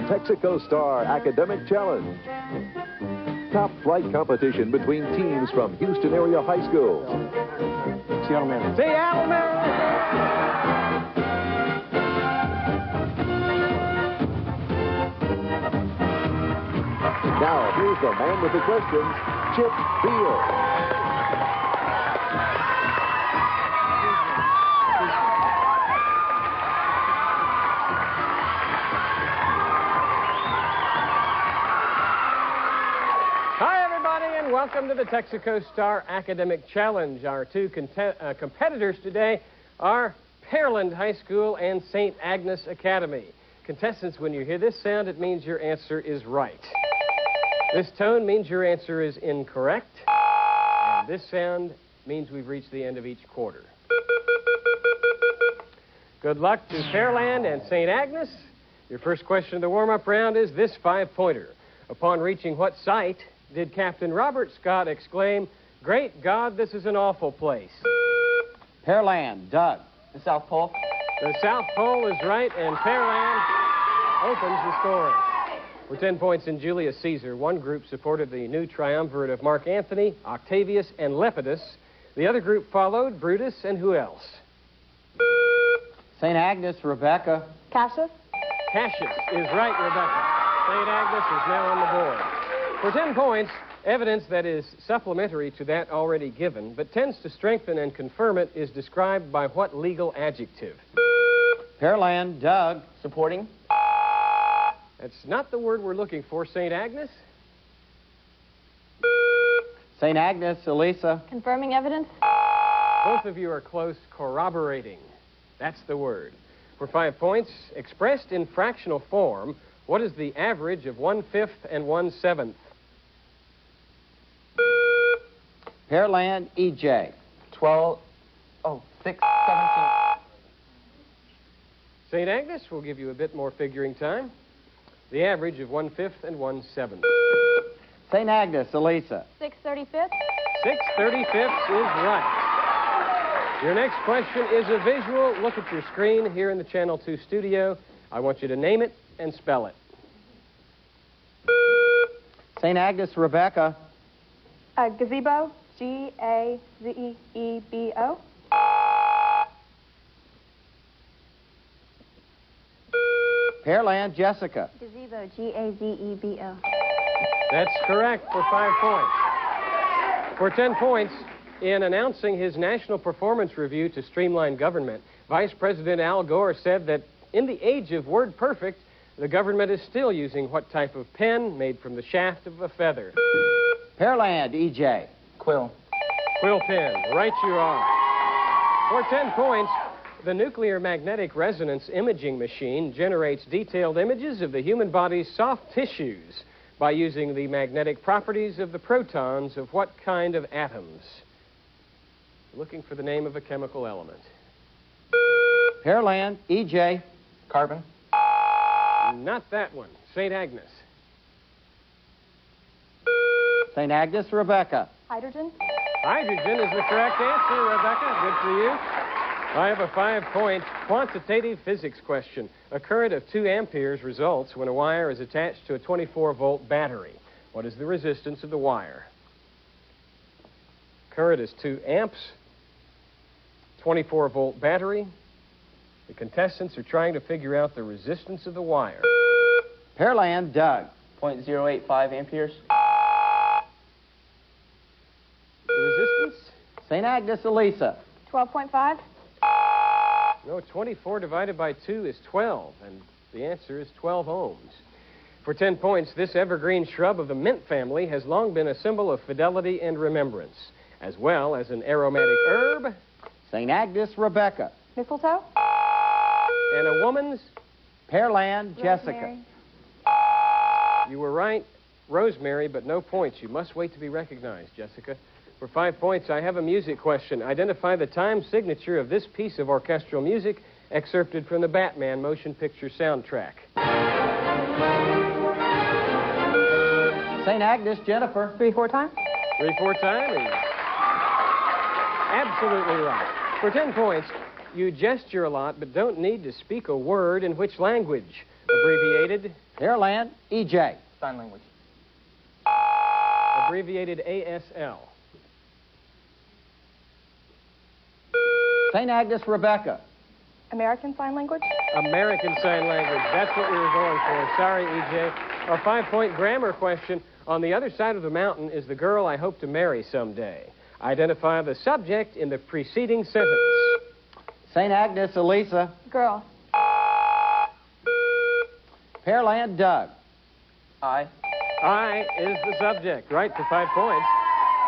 Texaco Star Academic Challenge. Top flight competition between teams from Houston-area high schools. Seattle man. Seattle man! Now, here's the man with the questions, Chip Beal. Welcome to the Texaco Star Academic Challenge. Our two competitors today are Pearland High School and St. Agnes Academy. Contestants, when you hear this sound, it means your answer is right. This tone means your answer is incorrect. And this sound means we've reached the end of each quarter. Good luck to Pearland and St. Agnes. Your first question of the warm-up round is this 5-pointer. Upon reaching what site did Captain Robert Scott exclaim, "Great God, this is an awful place"? Pearland. Doug. The South Pole. The South Pole is right, and Pearland opens the scoring. For 10 points in Julius Caesar, one group supported the new triumvirate of Mark Antony, Octavius, and Lepidus. The other group followed Brutus, and who else? St. Agnes. Rebecca. Cassius. Cassius is right, Rebecca. St. Agnes is now on the board. For 10 points, evidence that is supplementary to that already given, but tends to strengthen and confirm it, is described by what legal adjective? Pearland. Doug. Supporting. That's not the word we're looking for. St. Agnes? St. Agnes. Elisa. Confirming evidence. Both of you are close. Corroborating. That's the word. For 5 points, expressed in fractional form, what is the average of 1/5 and 1/7? Pearland. EJ. 6, 17. St. Agnes will give you a bit more figuring time. The average of 1/5 and 1/7. St. Agnes. Elisa. 6/35. 6/35 is right. Your next question is a visual. Look at your screen here in the Channel 2 studio. I want you to name it and spell it. St. Agnes. Rebecca. Gazebo. G-A-Z-E-B-O. Pearland. Jessica. Gazebo. G-A-Z-E-B-O. That's correct for 5 points. For 10 points, in announcing his national performance review to streamline government, Vice President Al Gore said that in the age of word perfect, the government is still using what type of pen made from the shaft of a feather? Pearland. EJ. Quill. Quill pen. Right you are. For 10 points, the nuclear magnetic resonance imaging machine generates detailed images of the human body's soft tissues by using the magnetic properties of the protons of what kind of atoms? Looking for the name of a chemical element. Pearland. EJ. Carbon. Not that one. St. Agnes. St. Agnes. Rebecca. Hydrogen. Hydrogen is the correct answer, Rebecca. Good for you. I have a 5-point quantitative physics question. A current of 2 amperes results when a wire is attached to a 24-volt battery. What is the resistance of the wire? Current is 2 amps. 24-volt battery. The contestants are trying to figure out the resistance of the wire. Pearland. Doug. 0.085 amperes. The resistance? St. Agnes. Elisa. 12.5. No, 24 divided by 2 is 12, and the answer is 12 ohms. For 10 points, this evergreen shrub of the mint family has long been a symbol of fidelity and remembrance, as well as an aromatic herb. St. Agnes. Rebecca. Mistletoe. And a woman's? Pearland. Jessica. Rosemary. You were right, rosemary, but no points. You must wait to be recognized, Jessica. For 5 points, I have a music question. Identify the time signature of this piece of orchestral music excerpted from the Batman motion picture soundtrack. St. Agnes. Jennifer. 3/4 time. 3/4 time is absolutely right. For 10 points, you gesture a lot but don't need to speak a word. In which language? Abbreviated. Pearland, EJ. Sign language. Abbreviated ASL. St. Agnes, Rebecca. American Sign Language. American Sign Language. That's what we were going for. Sorry, EJ. Our 5-point grammar question. On the other side of the mountain is the girl I hope to marry someday. Identify the subject in the preceding sentence. St. Agnes, Elisa. Girl. Pearland, Doug. I. I is the subject. Right for 5 points.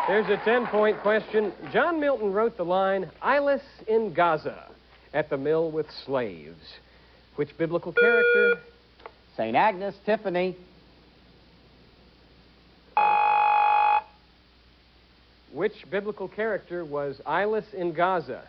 There's a 10-point question. John Milton wrote the line, Eyeless in Gaza, at the mill with slaves. Which biblical character? St. Agnes, Tiffany. Which biblical character was eyeless in Gaza?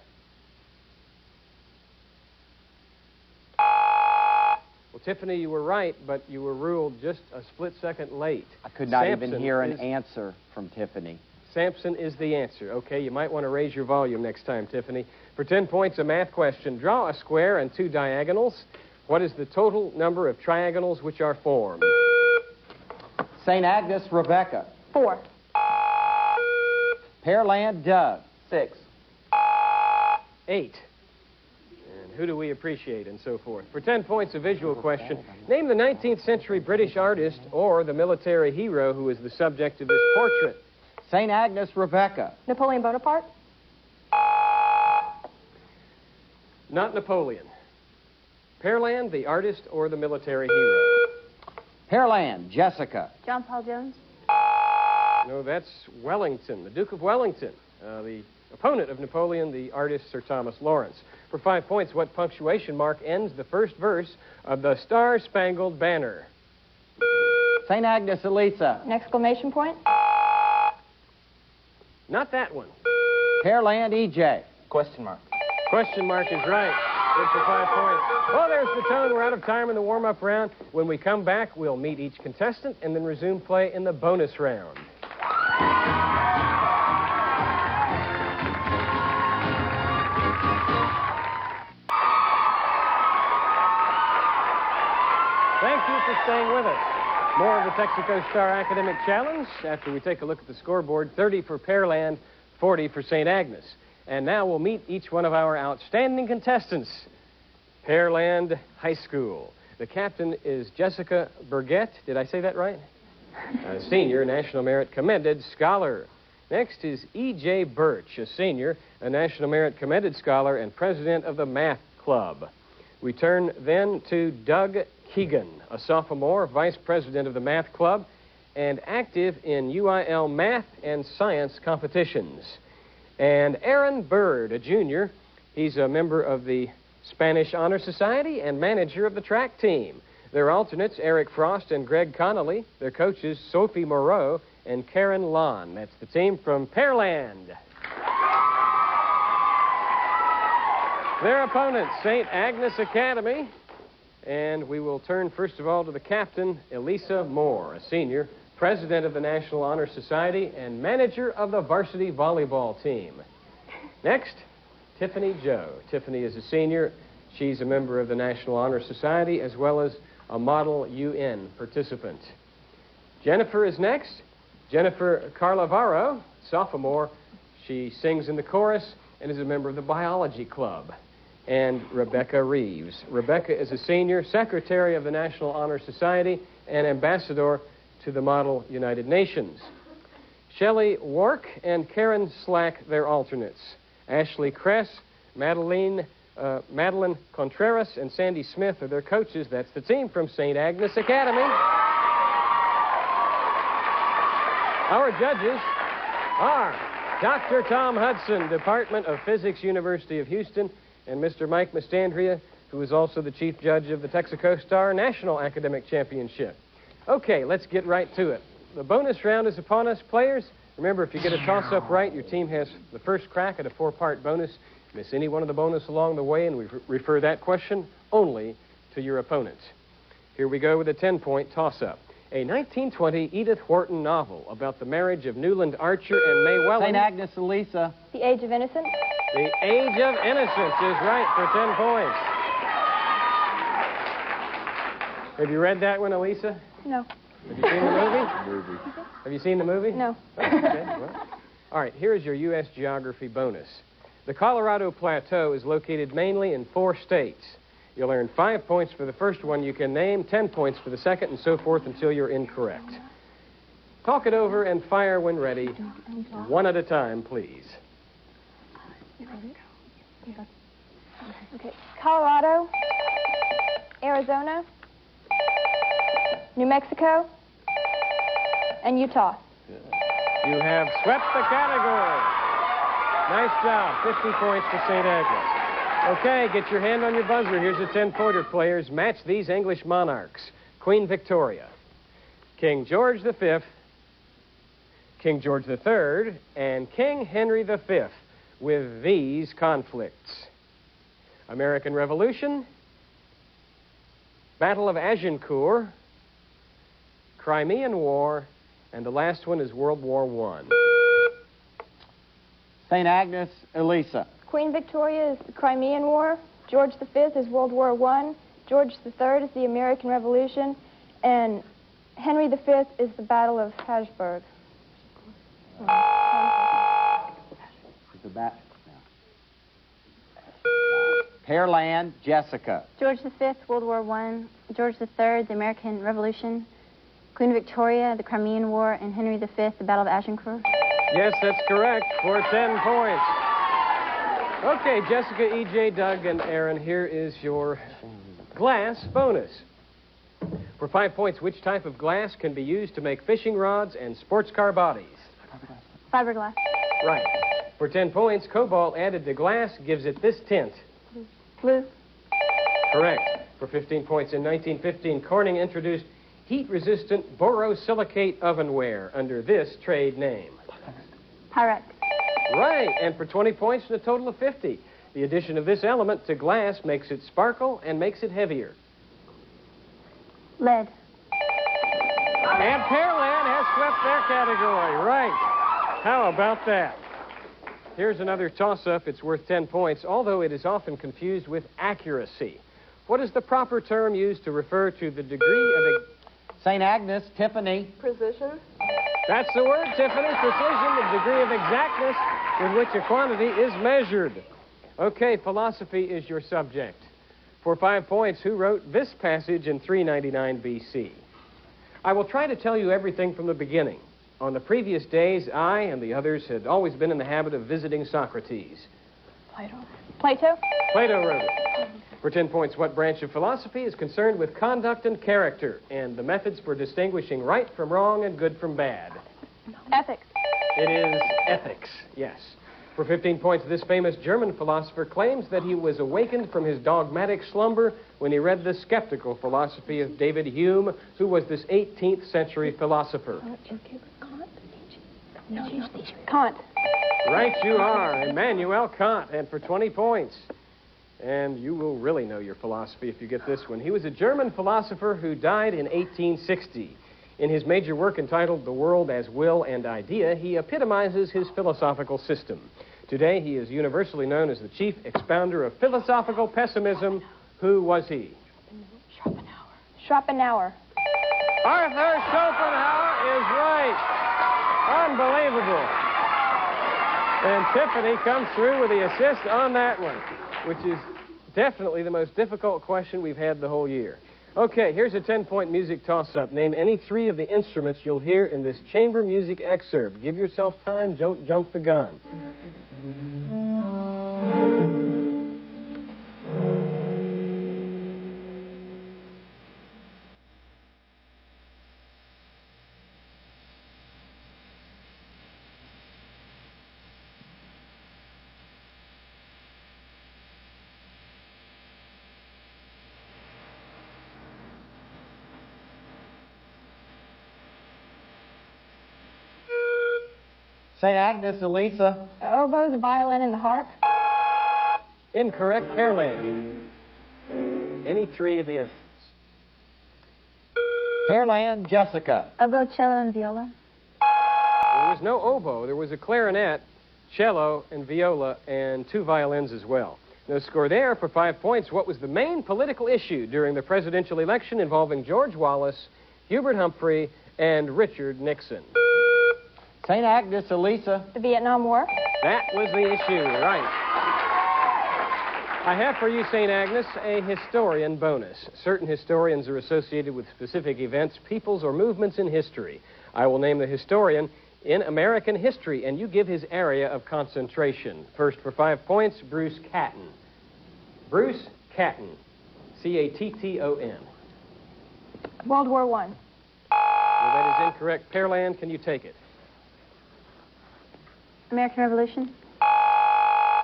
Well, Tiffany, you were right, but you were ruled just a split second late. I could not even Samson hear an is- answer from Tiffany. Samson is the answer. Okay, you might want to raise your volume next time, Tiffany. For 10 points, a math question. Draw a square and 2 diagonals. What is the total number of triangles which are formed? St. Agnes, Rebecca. 4. Pearland, Doug. 6. 8. And who do we appreciate, and so forth. For 10 points, a visual question. Name the 19th century British artist or the military hero who is the subject of this portrait. St. Agnes, Rebecca. Napoleon Bonaparte. Not Napoleon. Pearland, the artist or the military hero? Pearland, Jessica. John Paul Jones. No, that's Wellington, the Duke of Wellington, the opponent of Napoleon, the artist Sir Thomas Lawrence. For 5 points, what punctuation mark ends the first verse of the Star-Spangled Banner? St. Agnes, Elisa. An exclamation point. Not that one. Pearland, EJ. Question mark. Question mark is right. Good for 5 points. Well, there's the tone. We're out of time in the warm-up round. When we come back, we'll meet each contestant and then resume play in the bonus round. Thank you for staying with us. More of the Texaco Star Academic Challenge after we take a look at the scoreboard. 30 for Pearland, 40 for St. Agnes. And now we'll meet each one of our outstanding contestants. Pearland High School. The captain is Jessica Burgett. Did I say that right? A senior, National Merit Commended Scholar. Next is E.J. Birch, a senior, a National Merit Commended Scholar and president of the Math Club. We turn then to Doug Keegan, a sophomore, vice president of the Math Club, and active in UIL math and science competitions. And Aaron Bird, a junior. He's a member of the Spanish Honor Society and manager of the track team. Their alternates, Eric Frost and Greg Connolly. Their coaches, Sophie Moreau and Karen Lon. That's the team from Pearland. Their opponents, St. Agnes Academy. And we will turn first of all to the captain, Elisa Moore, a senior, president of the National Honor Society and manager of the varsity volleyball team. Next, Tiffany Joe. Tiffany is a senior. She's a member of the National Honor Society as well as a Model UN participant. Jennifer is next. Jennifer Carlavaro, sophomore. She sings in the chorus and is a member of the Biology Club. And Rebecca Reeves. Rebecca is a senior, secretary of the National Honor Society and ambassador to the Model United Nations. Shelley Wark and Karen Slack, their alternates. Ashley Kress, Madeline Contreras, and Sandy Smith are their coaches. That's the team from St. Agnes Academy. Our judges are Dr. Tom Hudson, Department of Physics, University of Houston, and Mr. Mike Mastandria, who is also the chief judge of the Texaco Star National Academic Championship. Okay, let's get right to it. The bonus round is upon us, players. Remember, if you get a toss-up right, your team has the first crack at a 4-part bonus. Miss any one of the bonus along the way, and we refer that question only to your opponent. Here we go with a 10-point toss-up. A 1920 Edith Wharton novel about the marriage of Newland Archer and May Welland. St. Agnes, Elisa. The Age of Innocence. The Age of Innocence is right for 10 points. Have you read that one, Elisa? No. Have you seen the movie? Have you seen the movie? No. Okay, well. All right, here's your U.S. geography bonus. The Colorado Plateau is located mainly in 4 states. You'll earn 5 points for the first one you can name, 10 points for the second, and so forth until you're incorrect. Talk it over and fire when ready. One at a time, please. Okay. Colorado, Arizona, New Mexico, and Utah. You have swept the category. Nice job. 50 points for St. Agnes. Okay, get your hand on your buzzer. Here's the 10-pointer, players. Match these English monarchs. Queen Victoria, King George V, King George III, and King Henry V with these conflicts. American Revolution, Battle of Agincourt, Crimean War, and the last one is World War I. St. Agnes, Elisa. Queen Victoria is the Crimean War. George V is World War I. George III is the American Revolution. And Henry V is the Battle of Hagensburg. Pearland, Jessica. George V, World War I. George III, the American Revolution. Queen Victoria, the Crimean War. And Henry V, the Battle of Agincourt. Yes, that's correct, for 10 points. Okay, Jessica, EJ, Doug, and Aaron, here is your glass bonus. For 5 points, which type of glass can be used to make fishing rods and sports car bodies? Fiberglass. Right. For 10 points, cobalt added to glass gives it this tint. Blue. Correct. For 15 points, in 1915, Corning introduced heat-resistant borosilicate ovenware under this trade name. Pyrex. Right, and for 20 points and a total of 50. The addition of this element to glass makes it sparkle and makes it heavier. Lead. And Pearland has swept their category. Right. How about that? Here's another toss-up. It's worth 10 points, although it is often confused with accuracy. What is the proper term used to refer to the degree of... St. Agnes, Tiffany. Precision. That's the word, Tiffany. Precision, the degree of exactness with which a quantity is measured. Okay, philosophy is your subject. For 5 points, who wrote this passage in 399 BC? I will try to tell you everything from the beginning. On the previous days, I and the others had always been in the habit of visiting Socrates. Plato. Plato wrote it. For 10 points, what branch of philosophy is concerned with conduct and character and the methods for distinguishing right from wrong and good from bad? Ethics. It is ethics, yes. For 15 points, this famous German philosopher claims that he was awakened from his dogmatic slumber when he read the skeptical philosophy of David Hume, who was this 18th century philosopher. Kant. Right you are, Immanuel Kant, and for 20 points. And you will really know your philosophy if you get this one. He was a German philosopher who died in 1860. In his major work entitled The World as Will and Idea, he epitomizes his philosophical system. Today, he is universally known as the chief expounder of philosophical pessimism. Who was he? Schopenhauer. Arthur Schopenhauer is right. Unbelievable. And Tiffany comes through with the assist on that one, which is definitely the most difficult question we've had the whole year. Okay, here's a 10-point music toss-up. Name any 3 of the instruments you'll hear in this chamber music excerpt. Give yourself time, don't jump the gun. St. Agnes, Elisa. The oboe, the violin, and the harp. Incorrect, Pearland. Any 3 of the instruments. Pearland, Jessica. Oboe, cello, and viola. There was no oboe. There was a clarinet, cello, and viola, and 2 violins as well. No score there. For 5 points. What was the main political issue during the presidential election involving George Wallace, Hubert Humphrey, and Richard Nixon? St. Agnes, Elisa. The Vietnam War. That was the issue, right. I have for you, St. Agnes, a historian bonus. Certain historians are associated with specific events, peoples, or movements in history. I will name the historian in American history, and you give his area of concentration. First, for 5 points, Bruce Catton. Bruce Catton. C-A-T-T-O-N. World War I. Well, that is incorrect. Pearland, can you take it? American Revolution.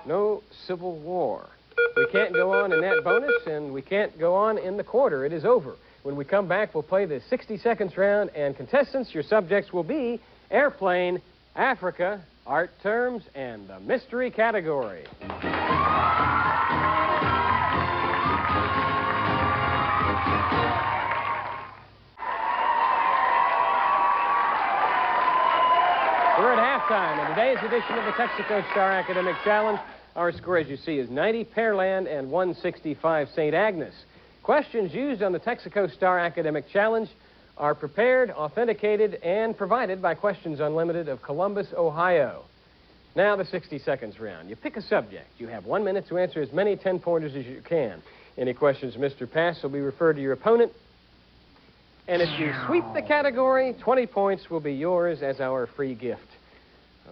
No Civil War. We can't go on in that bonus, and we can't go on in the quarter. It is over. When we come back, we'll play the 60 seconds round, and contestants, your subjects will be airplane, Africa, art terms, and the mystery category. We're at halftime in today's edition of the Texaco Star Academic Challenge. Our score, as you see, is 90 Pearland and 165 St. Agnes. Questions used on the Texaco Star Academic Challenge are prepared, authenticated, and provided by Questions Unlimited of Columbus, Ohio. Now, the 60 seconds round. You pick a subject. You have 1 minute to answer as many 10-pointers as you can. Any questions missed or passed will be referred to your opponent. And if you sweep the category, 20 points will be yours as our free gift.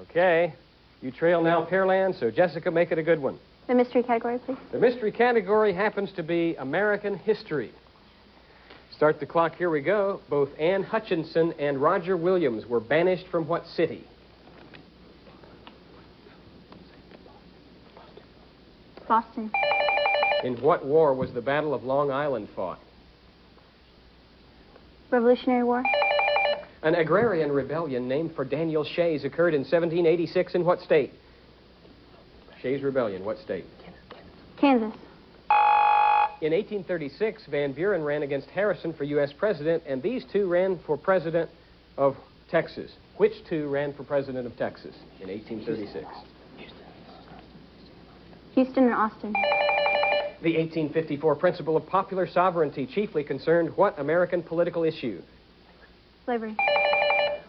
Okay. You trail now, Pearland, so Jessica, make it a good one. The mystery category, please. The mystery category happens to be American history. Start the clock, here we go. Both Anne Hutchinson and Roger Williams were banished from what city? Boston. In what war was the Battle of Long Island fought? Revolutionary War. An agrarian rebellion named for Daniel Shays occurred in 1786 in what state? Shays Rebellion, what state? Kansas. In 1836, Van Buren ran against Harrison for U.S. president, and these two ran for president of Texas. Which two ran for president of Texas in 1836? Houston and Austin. The 1854 principle of popular sovereignty chiefly concerned what American political issue? Slavery.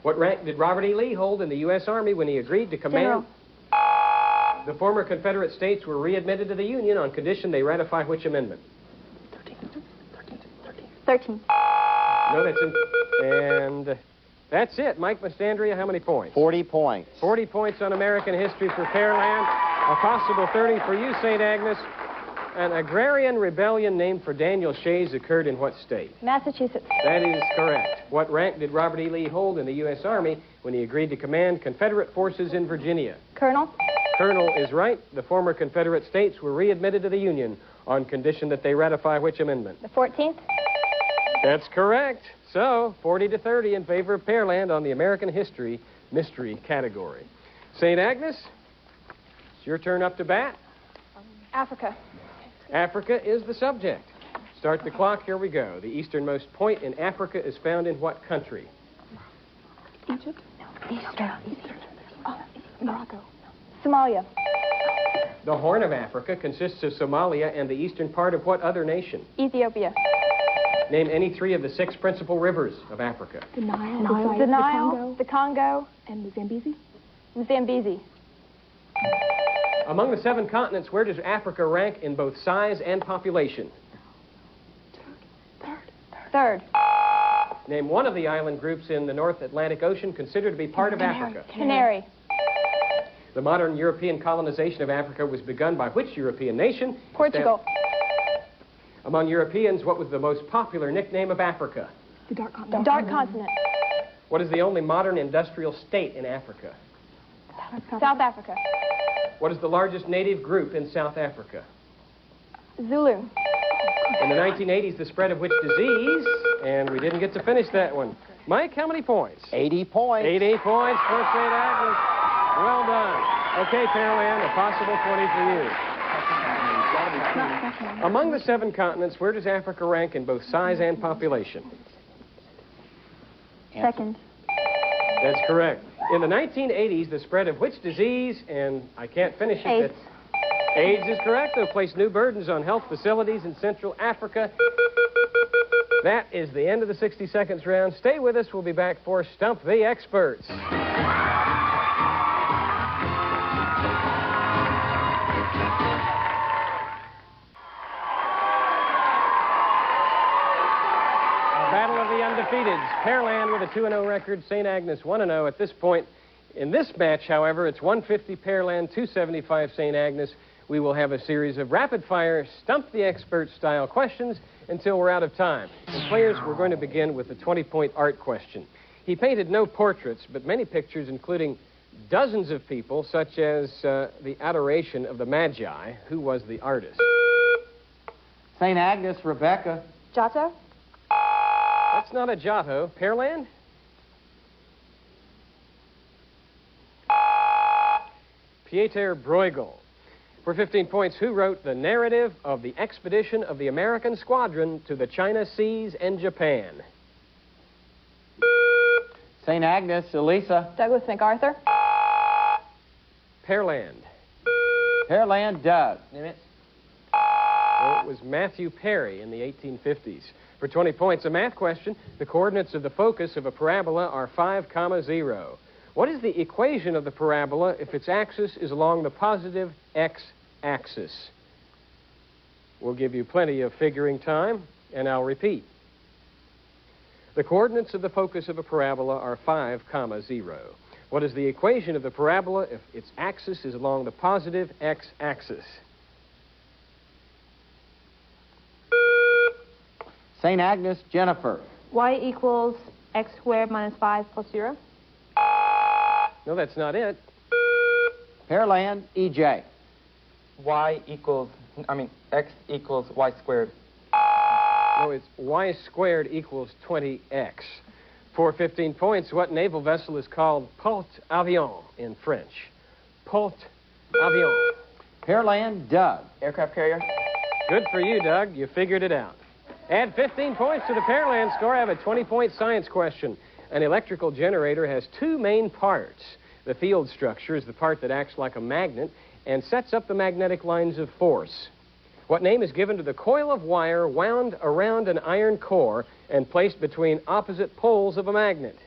What rank did Robert E. Lee hold in the U.S. Army when he agreed to command? General. The former Confederate states were readmitted to the Union on condition they ratify which amendment? 13. No, that's in... And that's it. Mike Mastandria, how many points? 40 points. 40 points on American history for Pearland. A possible 30 for you, St. Agnes. An agrarian rebellion named for Daniel Shays occurred in what state? Massachusetts. That is correct. What rank did Robert E. Lee hold in the U.S. Army when he agreed to command Confederate forces in Virginia? Colonel. Colonel is right. The former Confederate states were readmitted to the Union on condition that they ratify which amendment? The 14th. That's correct. So, 40 to 30 in favor of Pearland on the American history mystery category. St. Agnes, it's your turn up to bat. Africa. Africa is the subject. Start the clock. Here we go. The easternmost point in Africa is found in what country? Egypt. Morocco. Somalia. The Horn of Africa consists of Somalia and the eastern part of what other nation? Ethiopia. Name any three of the 6 principal rivers of Africa. The Nile, the Congo, and the Zambezi. The Zambezi. Among the 7 continents, where does Africa rank in both size and population? Third. Name one of the island groups in the North Atlantic Ocean considered to be part of Africa. Canary. The modern European colonization of Africa was begun by which European nation? Portugal. Among Europeans, what was the most popular nickname of Africa? The Dark Continent. The Dark Continent. What is the only modern industrial state in Africa? South Africa. What is the largest native group in South Africa? Zulu. In the 1980s, the spread of which disease? And we didn't get to finish that one. Mike, how many points? 80 points. 80 points for St. Agnes. Well done. Okay, Pearland, a possible 20 for you. Among the 7 continents, where does Africa rank in both size and population? Second. That's correct. In the 1980s, the spread of which disease, and I can't finish it. AIDS. AIDS is correct. They'll place new burdens on health facilities in Central Africa. That is the end of the 60 seconds round. Stay with us. We'll be back for Stump the Experts. Battle of the Undefeateds. Pearland with a 2-0 record. St. Agnes 1-0 at this point. In this match, however, it's 150 Pearland, 275 St. Agnes. We will have a series of rapid-fire, Stump the Expert style questions until we're out of time. And players, we're going to begin with the 20-point art question. He painted no portraits, but many pictures, including dozens of people, such as the Adoration of the Magi. Who was the artist? St. Agnes, Rebecca. Giotto? That's not a Giotto. Pearland? Pieter Bruegel. For 15 points, who wrote the narrative of the expedition of the American squadron to the China Seas and Japan? St. Agnes, Elisa. Douglas MacArthur? Pearland. Pearland, Doug. Nimitz. Well, it was Matthew Perry in the 1850s. For 20 points, a math question. The coordinates of the focus of a parabola are 5, 0. What is the equation of the parabola if its axis is along the positive x-axis? We'll give you plenty of figuring time, and I'll repeat. The coordinates of the focus of a parabola are 5, 0. What is the equation of the parabola if its axis is along the positive x-axis? St. Agnes, Jennifer. Y equals x squared minus 5 plus 0. No, that's not it. Pearland, EJ. X equals y squared. No, it's y squared equals 20x. For 15 points, what naval vessel is called porte-avions in French? Porte-avions. Pearland, Doug. Aircraft carrier. Good for you, Doug. You figured it out. Add 15 points to the Pearland score. I have a 20-point science question. An electrical generator has two main parts. The field structure is the part that acts like a magnet and sets up the magnetic lines of force. What name is given to the coil of wire wound around an iron core and placed between opposite poles of a magnet?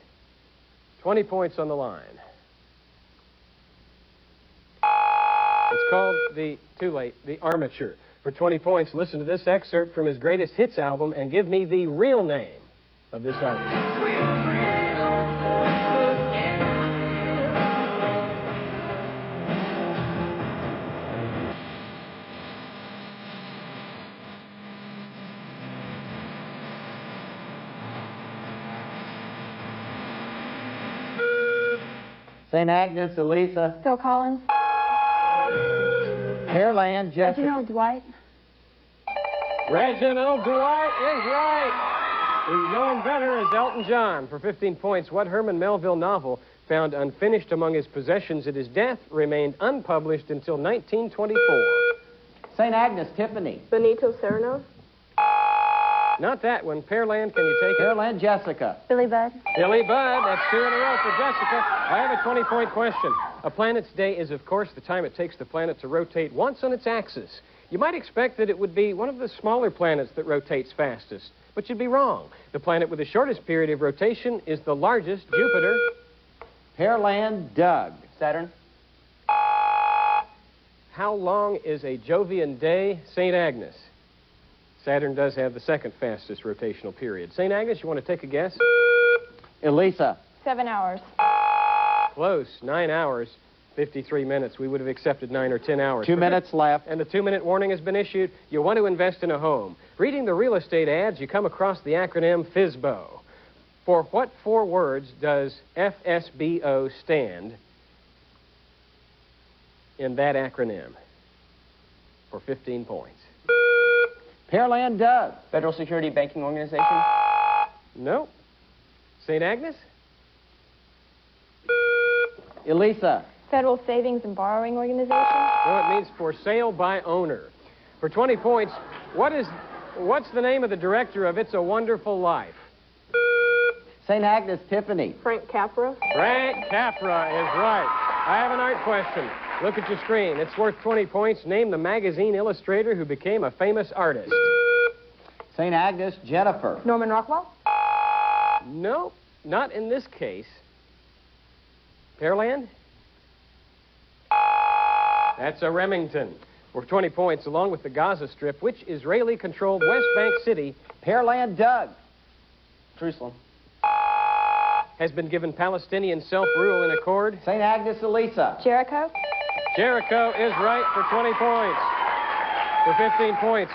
20 points on the line. It's called the armature. For 20 points, listen to this excerpt from his greatest hits album and give me the real name of this artist. St. Agnes, Elisa. Phil Collins. Pearland, Jessica. Reginald Dwight. Reginald Dwight is right. We know him better as Elton John. For 15 points, what Herman Melville novel found unfinished among his possessions at his death remained unpublished until 1924? St. Agnes, Tiffany. Benito Cerno. Not that one. Pearland, can you take it? Pearland, Jessica. Billy Budd. Billy Budd, that's 2 in a row for Jessica. I have a 20-point question. A planet's day is, of course, the time it takes the planet to rotate once on its axis. You might expect that it would be one of the smaller planets that rotates fastest, but you'd be wrong. The planet with the shortest period of rotation is the largest, Jupiter. Pearland, Doug. Saturn. How long is a Jovian day, St. Agnes? Saturn does have the second fastest rotational period. St. Agnes, you want to take a guess? Elisa. 7 hours. Close. 9 hours, 53 minutes. We would have accepted 9 or 10 hours. 2 minutes left. And the 2-minute warning has been issued. You want to invest in a home. Reading the real estate ads, you come across the acronym FSBO. For what 4 words does FSBO stand in that acronym? For 15 points. Pearland, Doug. Federal Security Banking Organization. No. St. Agnes? Elisa. Federal Savings and Borrowing Organization. No, it means for sale by owner. For 20 points, what's the name of the director of It's a Wonderful Life? St. Agnes Tiffany. Frank Capra. Frank Capra is right. I have an art question. Look at your screen. It's worth 20 points. Name the magazine illustrator who became a famous artist. St. Agnes Jennifer. Norman Rockwell. No, not in this case. Pearland? That's a Remington. Worth 20 points, along with the Gaza Strip. Which Israeli-controlled West Bank city Pearland Doug. Jerusalem. has been given Palestinian self-rule in accord? St. Agnes Elisa. Jericho. Jericho is right for 20 points. For 15 points.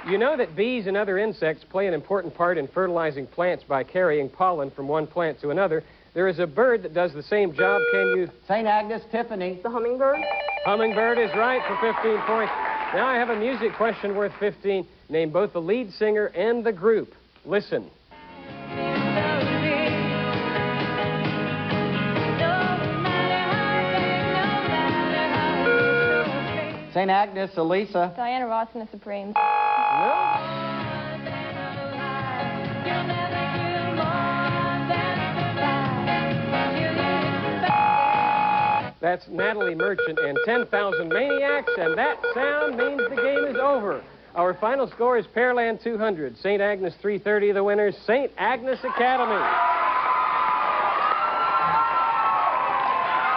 You know that bees and other insects play an important part in fertilizing plants by carrying pollen from one plant to another. There is a bird that does the same job. Can you... St. Agnes Tiffany. The hummingbird. Hummingbird is right for 15 points. Now I have a music question worth 15. Name both the lead singer and the group. Listen. St. Agnes Elisa. Diana Ross and the Supremes. No. That's Natalie Merchant and 10,000 Maniacs, and that sound means the game is over. Our final score is Pearland 200, St. Agnes 330, the winners, St. Agnes Academy.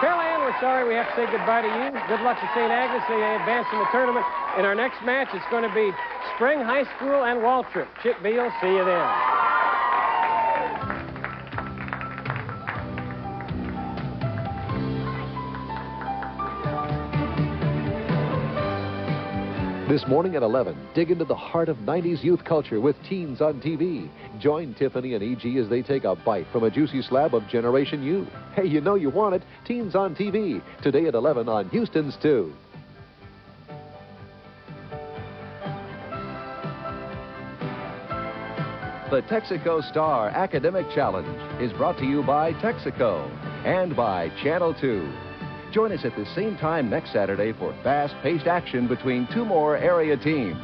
Pearland, we're sorry we have to say goodbye to you. Good luck to St. Agnes. They advance in the tournament. In our next match, it's going to be Spring High School and Waltrip. Chip Beal, see you then. This morning at 11, dig into the heart of 90s youth culture with Teens on TV. Join Tiffany and E.G. as they take a bite from a juicy slab of Generation U. Hey, you know you want it. Teens on TV, today at 11 on Houston's 2. The Texaco Star Academic Challenge is brought to you by Texaco and by Channel 2. Join us at the same time next Saturday for fast-paced action between two more area teams.